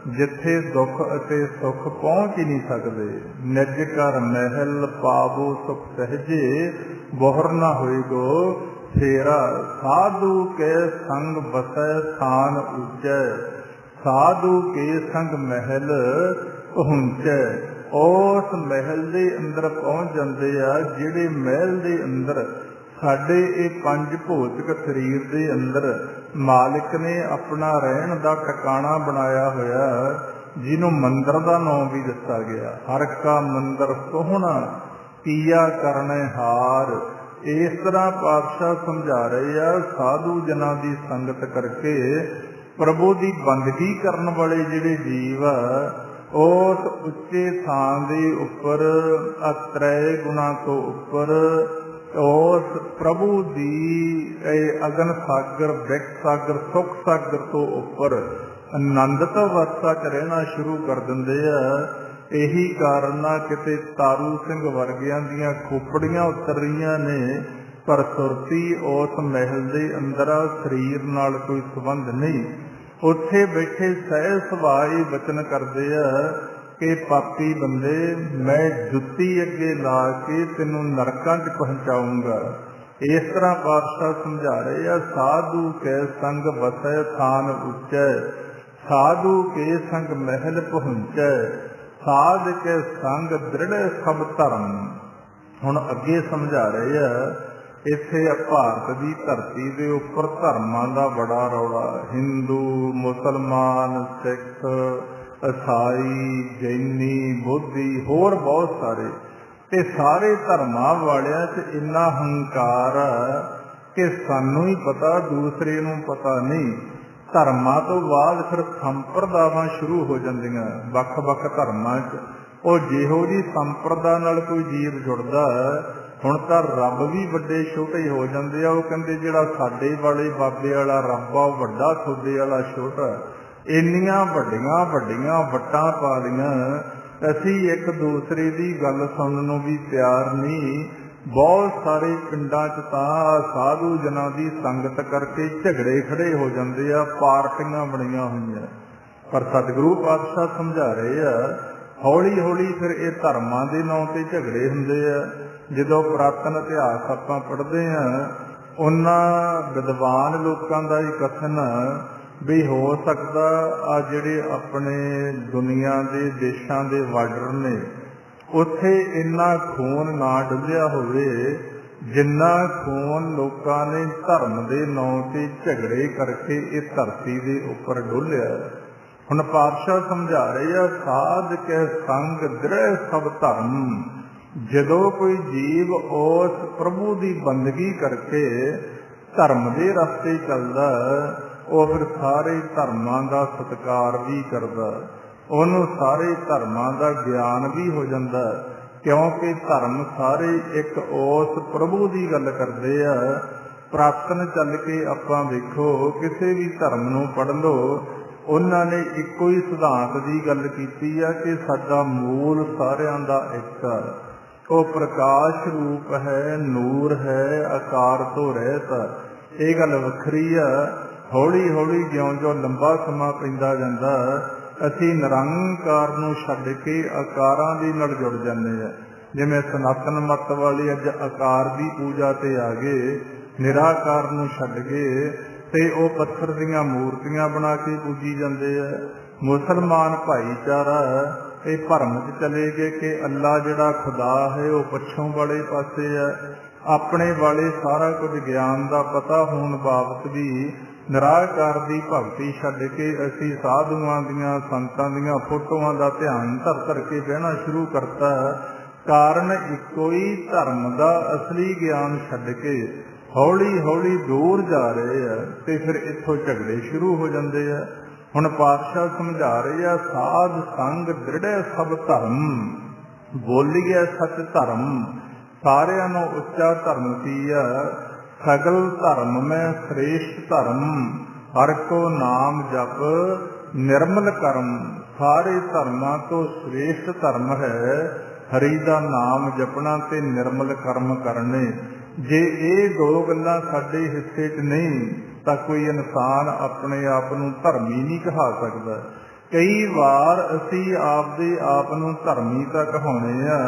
ਜਿੱਥੇ ਦੁੱਖ ਅਤੇ ਸੁੱਖ ਪਹੁੰਚ ਹੀ ਨਹੀਂ ਸਕਦੇ। ਨਿਜ ਕਰ ਮਹਿਲ ਪਾਵੋ ਸੁਖ ਸਹਿਜੇ, ਬੋਹਰ ਨਾ ਹੋਏਗੋ ਫੇਰਾ। ਸਾਧੂ ਕੇ ਸੰਗ ਬਸੈ ਥਾਨ ਉੱਚੈ, ਸਾਧੂ ਕੇ ਸੰਗ ਮਹਿਲ ਪਹੁੰਚੈ। ਉਸ ਮਹਿਲ ਦੇ ਅੰਦਰ ਪਹੁੰਚ ਜਾਂਦੇ ਆ ਜਿਹੜੇ ਮਹਿਲ ਦੇ ਅੰਦਰ ਸਾਡੇ ਇਹ ਪੰਜ ਭੌਤਿਕ ਸਰੀਰ ਦੇ ਅੰਦਰ ਮਾਲਿਕ ਨੇ ਆਪਣਾ ਰਹਿਣ ਦਾ ਟਿਕਾਣਾ ਬਣਾਇਆ ਹੋਇਆ, ਜਿਹਨੂੰ ਮੰਦਰ ਦਾ ਨਾਮ ਵੀ ਦਿੱਤਾ ਗਿਆ। ਹਰ ਕਾ ਮੰਦਰ ਸੋਹਣਾ ਕੀਆ ਕਰਨੇ ਹਾਰ। ਇਸ ਤਰ੍ਹਾਂ ਪਾਤਸ਼ਾਹ ਸਮਝਾ ਰਹੇ ਆ, ਸਾਧੂ ਜਨਾਂ ਦੀ ਸੰਗਤ ਕਰਕੇ ਪ੍ਰਭੂ ਦੀ ਬੰਦਗੀ ਕਰਨ ਵਾਲੇ ਜਿਹੜੇ ਜੀਵ ਆ, ਉਸ ਉੱਚੇ ਥਾਂ ਦੇ ਉੱਪਰ ਅਤਰੈ ਗੁਣਾ ਤੋਂ ਉੱਪਰ ਉਸ ਪ੍ਰਭੂ ਦੀ ਅਗਨ ਸਾਗਰ, ਬਿਕ ਸਾਗਰ, ਸੁਖ ਸਾਗਰ ਤੋਂ ਉੱਪਰ ਆਨੰਦਤ ਅਵਸਥਾ 'ਚ ਰਹਿਣਾ ਸ਼ੁਰੂ ਕਰ ਦਿੰਦੇ ਆ। ਇਹੀ ਕਾਰਨ ਆ ਕਿਤੇ ਤਾਰੂ ਸਿੰਘ ਵਰਗਿਆਂ ਦੀਆਂ ਖੋਪੜੀਆਂ ਉਤਰ ਰਹੀਆਂ ਨੇ, ਪਰ ਸੁਰਤੀ ਉਸ ਮਹਿਲ ਦੇ ਅੰਦਰ ਸਰੀਰ ਨਾਲ ਕੋਈ ਸੰਬੰਧ ਨਹੀਂ। ਉੱਥੇ ਬੈਠੇ ਸਹਿ ਸੁਭਾਅ ਵਚਨ ਕਰਦੇ ਆ ਕਿ ਪਾਪੀ ਬੰਦੇ, ਮੈਂ ਜੁੱਤੀ ਅੱਗੇ ਲਾ ਕੇ ਤੈਨੂੰ ਨਰਕਾਂ 'ਚ ਪਹੁੰਚਾਊਂਗਾ। ਇਸ ਤਰ੍ਹਾਂ ਪਾਤਸ਼ਾਹ ਸਮਝਾ ਰਹੇ ਆ, ਸਾਧੂ ਕੇ ਸੰਗ ਵਸੈ ਥਾਨ ਉੱਚੈ, ਸਾਧੂ ਕੇ ਸੰਗ ਮਹਿਲ ਪਹੁੰਚੈ, ਸਾਧ ਕੇ ਸੰਗ ਦ੍ਰਿੜ ਸਭ ਧਰਮ। ਹੁਣ ਅੱਗੇ ਸਮਝਾ ਰਹੇ ਆ, ਇੱਥੇ ਭਾਰਤ ਦੀ ਧਰਤੀ ਦੇ ਉੱਪਰ ਧਰਮਾਂ ਦਾ ਬੜਾ ਰੌਲਾ। ਹਿੰਦੂ, ਮੁਸਲਮਾਨ, ਸਿੱਖ, ਈਸਾਈ, ਜੈਨੀ, ਬੋਧੀ, ਹੋਰ ਬਹੁਤ ਸਾਰੇ, ਤੇ ਸਾਰੇ ਧਰਮਾਂ ਵਾਲਿਆਂ 'ਚ ਇੰਨਾ ਹੰਕਾਰ ਆ ਕਿ ਸਾਨੂੰ ਹੀ ਪਤਾ, ਦੂਸਰੇ ਨੂੰ ਪਤਾ ਨਹੀਂ। ਧਰਮਾਂ ਤੋਂ ਬਾਅਦ ਫਿਰ ਸੰਪਰਦਾਵਾਂ ਸ਼ੁਰੂ ਹੋ ਜਾਂਦੀਆਂ ਵੱਖ ਵੱਖ ਧਰਮਾਂ 'ਚ। ਉਹ ਜਿਹੋ ਜਿਹੀ ਸੰਪਰਦਾ ਨਾਲ ਕੋਈ ਜੀਵ ਜੁੜਦਾ, ਹੁਣ ਤਾਂ ਰੱਬ ਵੀ ਵੱਡੇ ਛੋਟੇ ਹੋ ਜਾਂਦੇ ਆ। ਉਹ ਕਹਿੰਦੇ ਜਿਹੜਾ ਸਾਡੇ ਵਾਲੇ ਬਾਬੇ ਵਾਲਾ ਰੱਬ ਆ ਉਹ ਵੱਡਾ, ਤੁਹਾਡੇ ਵਾਲਾ ਛੋਟਾ। ਇੰਨੀਆਂ ਵੱਡੀਆਂ ਵੱਡੀਆਂ ਵੱਟਾਂ ਪਾ ਲਈਆਂ, ਅਸੀਂ ਇੱਕ ਦੂਸਰੇ ਦੀ ਗੱਲ ਸੁਣਨ ਨੂੰ ਵੀ ਤਿਆਰ ਨਹੀਂ। ਬਹੁਤ ਸਾਰੇ ਪਿੰਡਾਂ 'ਚ ਤਾਂ ਸਾਧੂ ਜਨਾਂ ਦੀ ਸੰਗਤ ਕਰਕੇ ਝਗੜੇ ਖੜੇ ਹੋ ਜਾਂਦੇ ਆ, ਪਾਰਟੀਆਂ ਬਣੀਆਂ ਹੋਈਆਂ। ਪਰ ਸਤਿਗੁਰੂ ਪਾਤਸ਼ਾਹ ਸਮਝਾ ਰਹੇ ਆ, ਹੌਲੀ ਹੌਲੀ ਫਿਰ ਇਹ ਧਰਮਾਂ ਦੇ ਨਾਂ ਤੇ ਝਗੜੇ ਹੁੰਦੇ ਆ। ਜਦੋਂ ਪੁਰਾਤਨ ਇਤਿਹਾਸ ਆਪਾਂ ਪੜ੍ਹਦੇ ਹਾਂ, ਉਹਨਾਂ ਵਿਦਵਾਨ ਲੋਕਾਂ ਦਾ ਹੀ ਕਥਨ ਵੀ ਹੋ ਸਕਦਾ ਆ ਜਿਹੜੇ ਆਪਣੇ ਦੁਨੀਆ ਦੇ ਦੇਸ਼ਾਂ ਦੇ ਬਾਰਡਰ ਨੇ, ਉੱਥੇ ਇੰਨਾ ਖੂਨ ਨਾ ਡੁੱਲਿਆ ਹੋਵੇ ਜਿੰਨਾ ਖੂਨ ਲੋਕਾਂ ਨੇ ਧਰਮ ਦੇ ਨਾਂ ਤੇ ਝਗੜੇ ਕਰਕੇ ਇਹ ਧਰਤੀ ਦੇ ਉੱਪਰ ਡੋਲਿਆ। ਹੁਣ ਪਾਤਸ਼ਾਹ ਸਮਝਾ ਰਹੇ ਆ, ਸਾਧ ਕੇ ਸੰਗ ਦ੍ਰਿੜ ਸਭ ਧਰਮ। ਜਦੋਂ ਕੋਈ ਜੀਵ ਉਸ ਪ੍ਰਭੂ ਦੀ ਬੰਦਗੀ ਕਰਕੇ ਧਰਮ ਦੇ ਰਸਤੇ ਚੱਲਦਾ, ਉਹ ਫਿਰ ਸਾਰੇ ਧਰਮਾਂ ਦਾ ਸਤਿਕਾਰ ਵੀ ਕਰਦਾ, ਉਹਨੂੰ ਸਾਰੇ ਧਰਮਾਂ ਦਾ ਗਿਆਨ ਵੀ ਹੋ ਜਾਂਦਾ, ਕਿਉਂਕਿ ਧਰਮ ਸਾਰੇ ਇੱਕ ਉਸ ਪ੍ਰਭੂ ਦੀ ਗੱਲ ਕਰਦੇ ਆ। ਪੁਰਾਤਨ ਚੱਲ ਕੇ ਆਪਾਂ ਵੇਖੋ, ਕਿਸੇ ਵੀ ਧਰਮ ਨੂੰ ਪੜ੍ਹ ਲਓ, ਉਹਨਾਂ ਨੇ ਇੱਕੋ ਹੀ ਸਿਧਾਂਤ ਦੀ ਗੱਲ ਕੀਤੀ ਆ ਕਿ ਸਾਡਾ ਮੂਲ ਸਾਰਿਆਂ ਦਾ ਇੱਕ ਆ। ਉਹ ਪ੍ਰਕਾਸ਼ ਰੂਪ ਹੈ, ਨੂਰ ਹੈ, ਆਕਾਰ ਤੋਂ ਰਹਿਤ। ਇਹ ਗੱਲ ਵੱਖਰੀ ਆ। ਹੌਲੀ ਹੌਲੀ ਜਿਉਂ-ਜਿਉਂ ਲੰਬਾ ਸਮਾਂ ਪੈਂਦਾ ਜਾਂਦਾ, ਅਸੀਂ ਨਿਰੰਕਾਰ ਨੂੰ ਛੱਡ ਕੇ ਆਕਾਰਾਂ ਦੇ ਨਾਲ ਜੁੜ ਜਾਂਦੇ ਆ। ਜਿਵੇਂ ਸਨਾਤਨ ਮੱਤ ਵਾਲੇ ਅੱਜ ਆਕਾਰ ਦੀ ਪੂਜਾ ਤੇ ਆ ਗਏ, ਨਿਰਾਕਾਰ ਨੂੰ ਛੱਡ ਗਏ ਤੇ ਉਹ ਪੱਥਰ ਦੀਆਂ ਮੂਰਤੀਆਂ ਬਣਾ ਕੇ ਪੂਜੀ ਜਾਂਦੇ ਆ। ਮੁਸਲਮਾਨ ਭਾਈਚਾਰਾ ਇਹ ਭਰਮ 'ਚ ਚਲੇ ਗਏ ਕਿ ਅੱਲਾ ਜਿਹੜਾ ਖੁਦਾ ਹੈ ਉਹ ਪੱਛੋਂ ਵਾਲੇ ਪਾਸੇ ਆ। ਆਪਣੇ ਵਾਲੇ ਸਾਰਾ ਕੁਝ ਗਿਆਨ ਦਾ ਪਤਾ ਹੋਣ ਬਾਬਤ ਵੀ ਨਿਰਾਕਾਰ ਦੀ ਭਗਤੀ ਛੱਡ ਕੇ ਅਸੀਂ ਸਾਧੂਆਂ ਦੀਆਂ, ਸੰਤਾਂ ਦੀਆਂ ਫੋਟੋਆਂ ਦਾ ਧਿਆਨ ਧਰ ਕੇ ਬਹਿਣਾ ਸ਼ੁਰੂ ਕਰਤਾ। ਕਾਰਨ ਇੱਕੋ ਹੀ, ਧਰਮ ਦਾ ਅਸਲੀ ਗਿਆਨ ਛੱਡ ਕੇ ਹੌਲੀ ਹੌਲੀ ਦੂਰ ਜਾ ਰਹੇ ਆ ਤੇ ਫਿਰ ਇੱਥੋਂ ਝਗੜੇ ਸ਼ੁਰੂ ਹੋ ਜਾਂਦੇ ਆ। ਹੁਣ ਪਾਤਸ਼ਾਹ ਸਮਝਾ ਰਹੇ ਆ, ਸਾਧ ਸੰਗ ਦ੍ਰਿੜੈ ਸਭ ਧਰਮ, ਬੋਲੀਐ ਸੱਚ ਧਰਮ, ਸਾਰਿਆਂ ਨੂੰ ਉੱਚਾ ਧਰਮ ਕੀਆ, ਸਗਲ ਧਰਮ ਮੈਂ ਸ੍ਰੇਸ਼ਟ ਧਰਮ, ਹਰ ਕੋ ਨਾਮ ਜਪ ਨਿਰਮਲ ਕਰਮ। ਸਾਰੇ ਧਰਮਾਂ ਤੋਂ ਸ੍ਰੇਸ਼ਟ ਧਰਮ ਹੈ ਹਰੀ ਦਾ ਨਾਮ ਜਪਣਾ ਤੇ ਨਿਰਮਲ ਕਰਮ ਕਰਨੇ। ਜੇ ਇਹ ਦੋ ਗੱਲਾਂ ਸਾਡੇ ਹਿੱਸੇ 'ਚ ਨਹੀਂ ਤਾਂ ਕੋਈ ਇਨਸਾਨ ਆਪਣੇ ਆਪ ਨੂੰ ਧਰਮੀ ਨਹੀਂ ਕਹਾ ਸਕਦਾ। ਕਈ ਵਾਰ ਅਸੀਂ ਆਪਦੇ ਆਪ ਨੂੰ ਧਰਮੀ ਤਾਂ ਕਹਾਉਂਦੇ ਆ,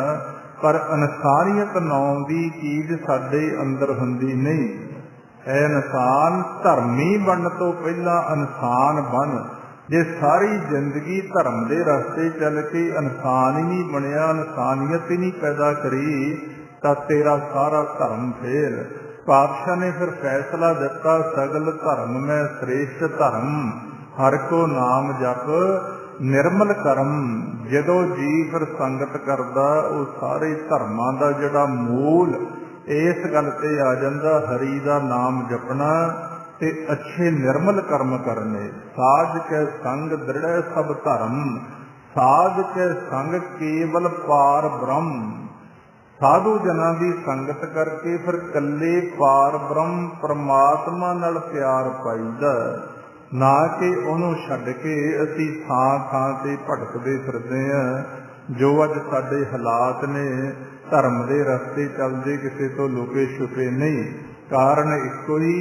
ਪਰ ਇਨਸਾਨੀਅਤ ਨਾਂ ਦੀ ਚੀਜ਼ ਸਾਡੇ ਅੰਦਰ ਹੁੰਦੀ ਨਹੀਂ। ਇਹ ਇਨਸਾਨ ਧਰਮੀ ਬਣਨ ਤੋਂ ਪਹਿਲਾਂ ਇਨਸਾਨ ਬਣ। ਜੇ ਸਾਰੀ ਜ਼ਿੰਦਗੀ ਧਰਮ ਦੇ ਰਸਤੇ ਚੱਲ ਕੇ ਇਨਸਾਨ ਹੀ ਨਹੀਂ ਬਣਿਆ, ਇਨਸਾਨੀਅਤ ਹੀ ਨਹੀਂ ਪੈਦਾ ਕਰੀ, ਤਾਂ ਤੇਰਾ ਸਾਰਾ ਧਰਮ ਫੇਲ। ਪਾਤਸ਼ਾਹ ਨੇ ਫਿਰ ਫੈਸਲਾ ਦਿੱਤਾ, ਸਗਲ ਧਰਮ ਮੈਂ ਸ੍ਰੇਸ਼ਟ ਧਰਮ, ਹਰ ਕੋ ਨਾਮ ਜਪ ਨਿਰਮਲ ਕਰਮ। ਜਦੋਂ ਜੀ ਫਿਰ ਸੰਗਤ ਕਰਦਾ, ਉਹ ਸਾਰੇ ਧਰਮਾਂ ਦਾ ਜਿਹੜਾ ਮੂਲ ਇਸ ਗੱਲ ਤੇ ਆ ਜਾਂਦਾ, ਹਰੀ ਦਾ ਨਾਮ ਜਪਣਾ ਤੇ ਅੱਛੇ ਨਿਰਮਲ ਕਰਮ ਕਰਨੇ। ਸਾਧ ਕੇ ਸੰਗ ਦ੍ਰਿੜੈ ਸਭ ਧਰਮ, ਸਾਧ ਕੇ ਸੰਗ ਕੇਵਲ ਪਾਰ ਬ੍ਰਹਮ। ਸਾਧੂ ਜਨਾਂ ਦੀ ਸੰਗਤ ਕਰਕੇ ਫਿਰ ਇਕੱਲੇ ਪਾਰ ਬ੍ਰਹਮ ਪਰਮਾਤਮਾ ਨਾਲ ਪਿਆਰ ਪਾਈਦਾ, ਨਾ ਕਿ ਉਹਨੂੰ ਛੱਡ ਕੇ ਅਸੀਂ ਥਾਂ ਥਾਂ ਤੇ ਭਟਕਦੇ ਫਿਰਦੇ ਹਾਂ। ਜੋ ਅੱਜ ਸਾਡੇ ਹਾਲਾਤ ਨੇ, ਧਰਮ ਦੇ ਰਸਤੇ ਚੱਲਦੇ ਕਿਸੇ ਤੋਂ ਲੁਕੇ ਛੁਪੇ ਨਹੀਂ। ਕਾਰਨ ਇੱਕੋ ਹੀ,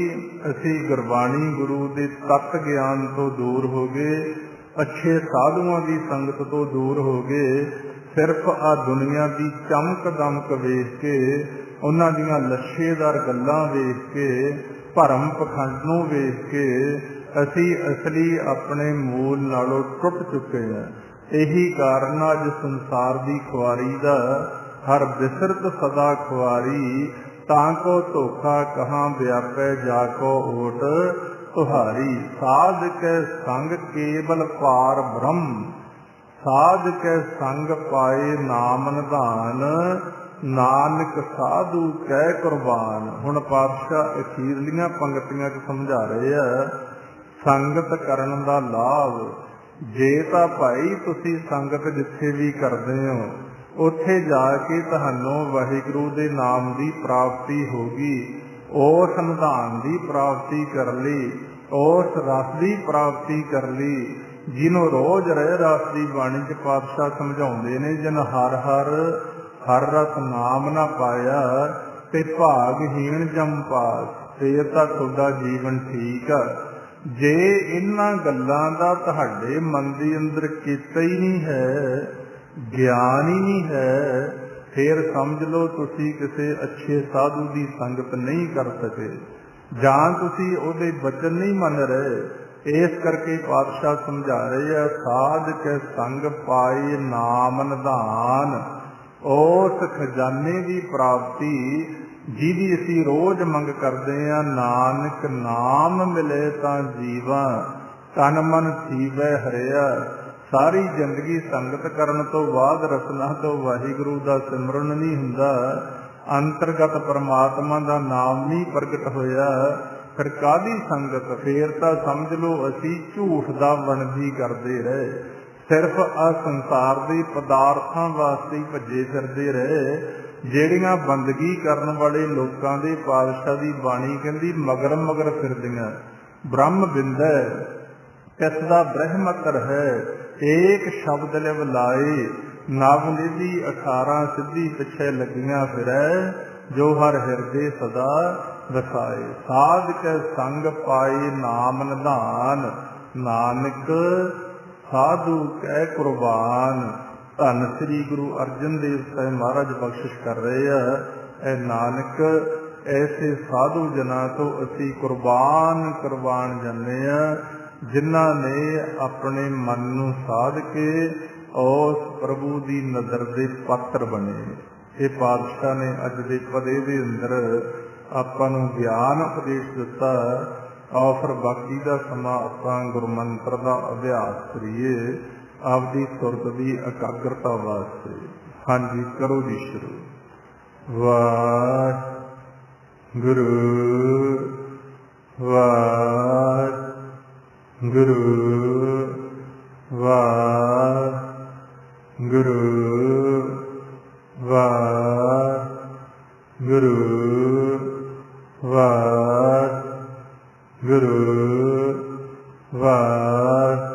ਅਸੀਂ ਗੁਰਬਾਣੀ ਗੁਰੂ ਦੇ ਤੱਤ ਗਿਆਨ ਤੋਂ ਦੂਰ ਹੋ ਗਏ, ਅੱਛੇ ਸਾਧੂਆਂ ਦੀ ਸੰਗਤ ਤੋਂ ਦੂਰ ਹੋ ਗਏ। ਸਿਰਫ ਆ ਦੁਨੀਆ ਦੀ ਚਮਕ ਦਮਕ ਵੇਖ ਕੇ, ਉਹਨਾਂ ਦੀਆਂ ਲੱਛੇਦਾਰ ਗੱਲਾਂ ਵੇਖ ਕੇ, ਭਰਮ ਪਖੰਡ ਨੂੰ ਵੇਖ ਕੇ ਅਸੀਂ ਅਸਲੀ ਆਪਣੇ ਮੂਲ ਨਾਲੋਂ ਟੁੱਟ ਚੁੱਕੇ ਹਾਂ। ਇਹੀ ਕਾਰਨ ਅੱਜ ਸੰਸਾਰ ਦੀ ਖੁਆਰੀ ਦਾ, ਹਰ ਬਿਸਰਤ ਸਦਾ ਖੁਆਰੀ, ਤਾਂ ਕੋ ਧੋਖਾ ਕਹਾਂ ਵਿਆਪੈ ਜਾ ਕੋ ਓਟ ਤੁਹਾਰੀ। ਸਾਧ ਕੈ ਸੰਗ ਕੇਵਲ ਪਾਰ ਬ੍ਰਹਮ, ਸਾਧ ਕੈ ਸੰਗ ਪਾਏ ਨਾਮ ਨਿਧਾਨ, ਨਾਨਕ ਸਾਧੂ ਕਹਿ ਕੁਰਬਾਨ। ਹੁਣ ਪਾਤਸ਼ਾਹ ਅਖੀਰਲੀਆਂ ਪੰਗਤੀਆਂ 'ਚ ਸਮਝਾ ਰਹੇ ਆ, ਸੰਗਤ ਕਰਨ ਦਾ ਲਾਭ। ਜੇ ਤਾਂ ਭਾਈ ਤੁਸੀਂ ਸੰਗਤ ਜਿੱਥੇ ਵੀ ਕਰਦੇ ਹੋ, ਉੱਥੇ ਜਾ ਕੇ ਤੁਹਾਨੂੰ ਵਾਹਿਗੁਰੂ ਦੇ ਨਾਮ ਦੀ ਪ੍ਰਾਪਤੀ ਹੋ ਗਈ, ਉਸ ਨਿਧਾਨ ਦੀ ਪ੍ਰਾਪਤੀ ਕਰ ਲਈ, ਉਸ ਰਸ ਦੀ ਪ੍ਰਾਪਤੀ ਕਰ ਲਈ ਜਿਹਨੂੰ ਰੋਜ਼ ਰਹਿ ਰਸ ਦੀ ਬਾਣੀ 'ਚ ਪਾਤਸ਼ਾਹ ਸਮਝਾਉਂਦੇ ਨੇ, ਜਿਨ ਹਰ ਰਸ ਨਾਮ ਨਾ ਪਾਇਆ ਤੇ ਭਾਗਹੀਣ ਜਮ ਪਾਸ, ਫੇਰ ਤਾਂ ਤੁਹਾਡਾ ਜੀਵਨ ਠੀਕ ਆ। ਜੇ ਇਹਨਾਂ ਗੱਲਾਂ ਦਾ ਤੁਹਾਡੇ ਮਨ ਦੇ ਅੰਦਰ ਕੀਤਾ ਹੀ ਨਹੀਂ ਹੈ, ਗਿਆਨ ਹੀ ਨਹੀਂ ਹੈ, ਫੇਰ ਸਮਝ ਲਓ ਤੁਸੀਂ ਕਿਸੇ ਅੱਛੇ ਸਾਧੂ ਦੀ ਸੰਗਤ ਨਹੀਂ ਕਰ ਸਕੇ, ਜਾਂ ਤੁਸੀਂ ਉਹਦੇ ਬਚਨ ਨਹੀਂ ਮੰਨ ਰਹੇ। ਇਸ ਕਰਕੇ ਪਾਤਸ਼ਾਹ ਸਮਝਾ ਰਹੇ ਆ, ਸਾਧ ਕੇ ਸੰਗ ਪਾਏ ਨਾਮ ਨਿਧਾਨ, ਉਸ ਖਜ਼ਾਨੇ ਦੀ ਪ੍ਰਾਪਤੀ ਜਿਹਦੀ ਅਸੀਂ ਰੋਜ਼ ਮੰਗ ਕਰਦੇ ਹਾਂ। ਨਾਨਕ ਨਾਮ ਮਿਲੇ ਤਾਂ ਜੀਵਾ, ਤਨ ਮਨ ਥੀਵੈ ਹਰਿਆ। ਸਾਰੀ ਜ਼ਿੰਦਗੀ ਸੰਗਤ ਕਰਨ ਤੋਂ ਬਾਅਦ ਰਸਨਾ ਤੋਂ ਵਾਹਿਗੁਰੂ ਦਾ ਸਿਮਰਨ ਨਹੀਂ ਹੁੰਦਾ, ਅੰਤਰਗਤ ਪਰਮਾਤਮਾ ਦਾ ਨਾਮ ਨਹੀਂ ਪ੍ਰਗਟ ਹੋਇਆ, ਫਿਰ ਕਾਹਦੀ ਸੰਗਤ? ਫੇਰ ਤਾਂ ਸਮਝ ਲਓ ਅਸੀਂ ਝੂਠ ਦਾ ਵਣਜੀ ਕਰਦੇ ਰਹੇ, ਸਿਰਫ ਆ ਸੰਸਾਰ ਦੇ ਪਦਾਰਥਾਂ ਵਾਸਤੇ ਹੀ ਭੱਜੇ ਫਿਰਦੇ ਰਹੇ। ਜਿਹੜੀਆਂ ਬੰਦਗੀ ਕਰਨ ਵਾਲੇ ਲੋਕਾਂ ਦੇ ਪਾਤਸ਼ਾਹ ਦੀ ਬਾਣੀ ਕਹਿੰਦੀ ਮਗਰ ਮਗਰ ਫਿਰਦੀਆਂ। ਬ੍ਰਹਮ ਬਿੰਦੈ ਕਿਸ ਦਾ ਬ੍ਰਹਮਤਰ ਹੈ, ਏਕ ਸ਼ਬਦ ਲਿਵ ਲਾਏ, ਨਵ ਨਿਧੀ 18 ਸਿੱਧੀ ਪਿੱਛੇ ਲੱਗੀਆਂ ਫਿਰੈ, ਜੋ ਹਰ ਹਿਰਦੇ ਸਦਾ ਵਸਾਏ। ਸਾਧ ਕੇ ਸੰਗ ਪਾਏ ਨਾਮ ਨਿਧਾਨ, ਨਾਨਕ ਸਾਧੂ ਕਹਿ ਕੁਰਬਾਨ। ਧੰਨ ਸ੍ਰੀ ਗੁਰੂ ਅਰਜਨ ਦੇਵ ਸਾਹਿਬ ਮਹਾਰਾਜ ਬਖਸ਼ਿਸ਼ ਕਰ ਰਹੇ ਆ, ਇਹ ਨਾਨਕ ਐਸੇ ਸਾਧੂ ਜਨਾਂ ਤੋਂ ਅਸੀਂ ਕੁਰਬਾਨ ਜਾਂਦੇ ਆ, ਜਿਨ੍ਹਾਂ ਨੇ ਆਪਣੇ ਮਨ ਨੂੰ ਸਾਧ ਕੇ ਉਸ ਪ੍ਰਭੂ ਦੀ ਨਜ਼ਰ ਦੇ ਪਾਤਰ ਬਣੇ। ਇਹ ਪਾਤਸ਼ਾਹ ਨੇ ਅੱਜ ਦੇ ਪਦੇ ਦੇ ਅੰਦਰ ਆਪਾਂ ਨੂੰ ਗਿਆਨ ਉਪਦੇਸ਼ ਦਿੱਤਾ। ਆਓ ਫਿਰ ਬਾਕੀ ਦਾ ਸਮਾਂ ਆਪਾਂ ਗੁਰਮੰਤਰ ਦਾ ਅਭਿਆਸ ਕਰੀਏ, ਆਪਦੀ ਸੁਰਤ ਦੀ ਇਕਾਗਰਤਾ ਵਾਸਤੇ। ਹਾਂਜੀ, ਕਰੋ ਜੀ ਸ਼ੁਰੂ। ਵਾਹਿਗੁਰੂ ਵਾਹਿਗੁਰੂ ਵਾਹਿਗੁਰੂ ਵਾਹਿਗੁਰੂ ਵਾਹਿਗੁਰੂ ਵਾਹਿਗੁਰੂ